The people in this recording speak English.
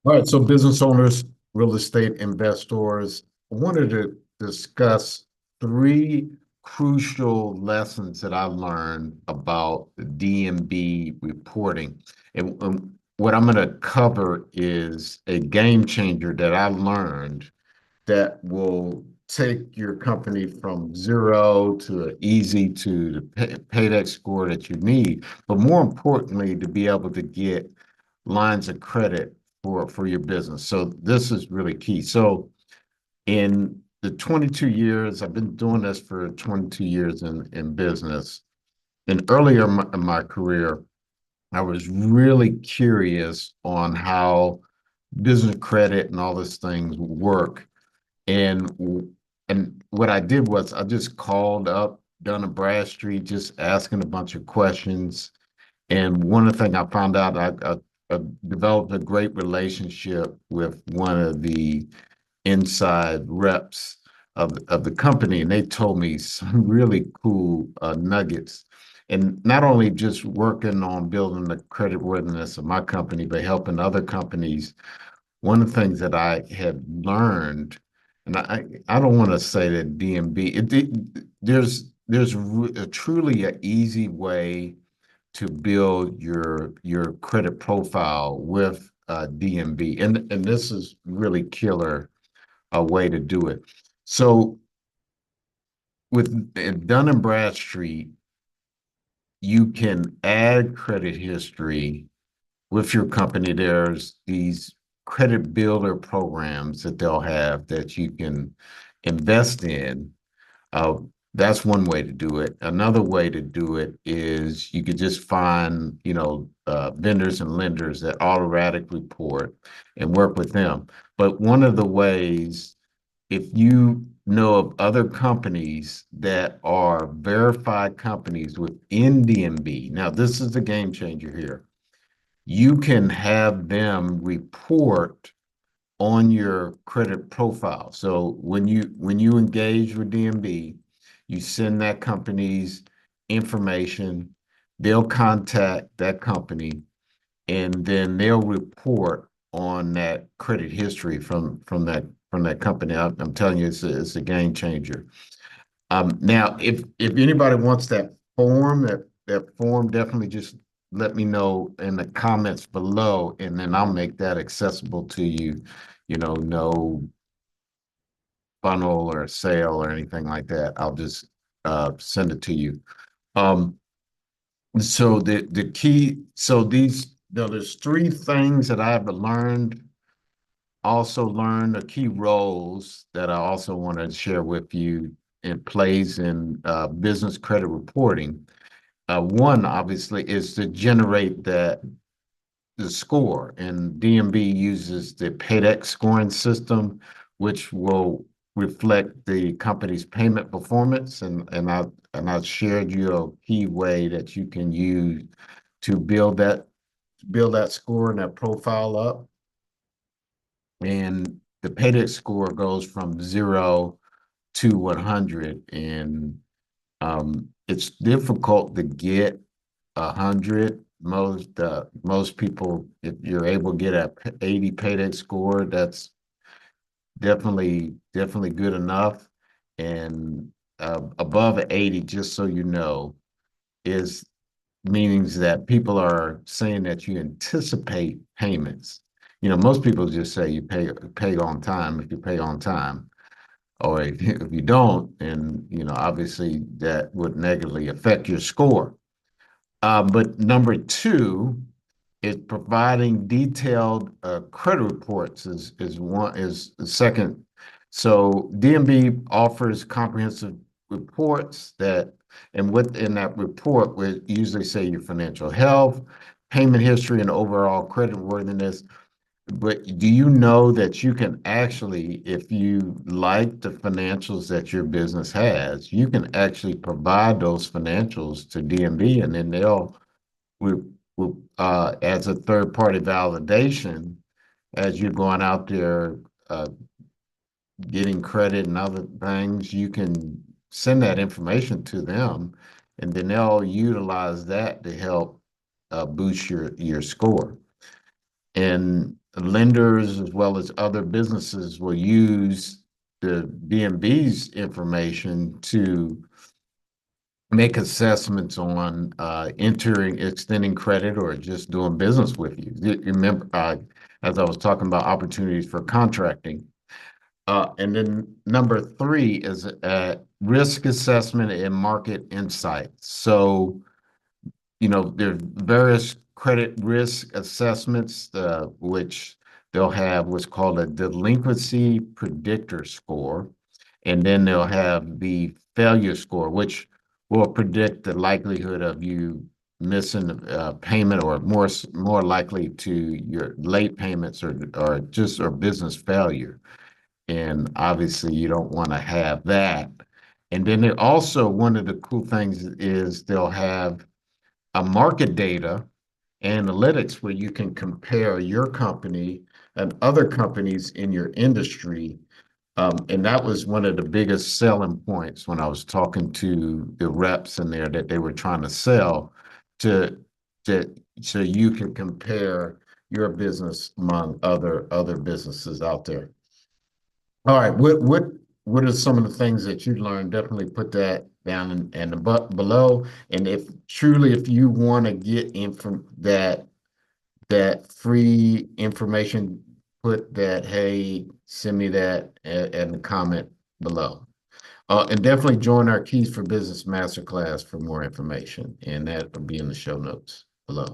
All right, so business owners, real estate investors, I wanted to discuss three crucial lessons that I learned about the DMB reporting. And what I'm going to cover is a game changer that I learned that will take your company from zero to easy to the pay that score that you need, but more importantly, to be able to get lines of credit for your business. So this is really key. So in the 22 years, I've been doing this for 22 years in business. And earlier in my career, I was really curious on how business credit and all these things work. And what I did was I just called up Dun Bradstreet, just asking a bunch of questions. And one of the things I found out, I developed a great relationship with one of the inside reps of the company, and they told me some really cool nuggets. And not only just working on building the creditworthiness of my company, but helping other companies. One of the things that I had learned, and I don't want to say that DMB, there's truly an easy way to build your credit profile with DMB, and this is really killer a way to do it. So with Dun and Bradstreet, you can add credit history with your company. There's these credit builder programs that they'll have that you can invest in. Uh, that's one way to do it. Another way to do it is you could just find, vendors and lenders that automatic report and work with them. But one of the ways, if you know of other companies that are verified companies within DMB, now this is the game changer here. You can have them report on your credit profile. So when you engage with DMB, you send that company's information, they'll contact that company, and then they'll report on that credit history from that company. I'm telling you, it's a game changer. Now, if anybody wants that form, definitely just let me know in the comments below, and then I'll make that accessible to you. No funnel or sale or anything like that. I'll just send it to you. Um, so the key, so there's three things that I've learned. Also learned the key roles that I also want to share with you. It plays in business credit reporting. One obviously is to generate the score, and DMB uses the PAYDEX scoring system, which will reflect the company's payment performance. And I shared you a key way that you can use to build that score and that profile up. And the PAYDEX score goes from 0 to 100, and it's difficult to get 100. Most people, if you're able to get a 80 payday score, that's definitely good enough. And above 80, just so you know, is meanings that people are saying that you anticipate payments. Most people just say you pay on time if you pay on time, or if you don't, and obviously that would negatively affect your score. But number two is providing detailed credit reports is the second. So DMB offers comprehensive reports and within that report, we usually say your financial health, payment history, and overall credit worthiness. But do you know that you can actually, if you like the financials that your business has, you can actually provide those financials to DMB, and then they'll, as a third party validation, as you're going out there getting credit and other things, you can send that information to them, and then they'll utilize that to help boost your score. And lenders as well as other businesses will use the DMB's information to make assessments on entering, extending credit, or just doing business with you. You remember, as I was talking about opportunities for contracting. And then number three is risk assessment and market insights. So, there are various credit risk assessments, which they'll have what's called a delinquency predictor score. And then they'll have the failure score, which will predict the likelihood of you missing a payment, or more likely to your late payments, or business failure. And obviously, you don't want to have that. And then they also, one of the cool things is they'll have a market data analytics where you can compare your company and other companies in your industry. And that was one of the biggest selling points when I was talking to the reps in there, that they were trying to sell to, to so you can compare your business among other businesses out there. All right, what are some of the things that you learned? Definitely put that down in the below. And if you want to get that free information, put that, hey, send me that in the comment below. And definitely join our Keys for Business Masterclass for more information, and that will be in the show notes below.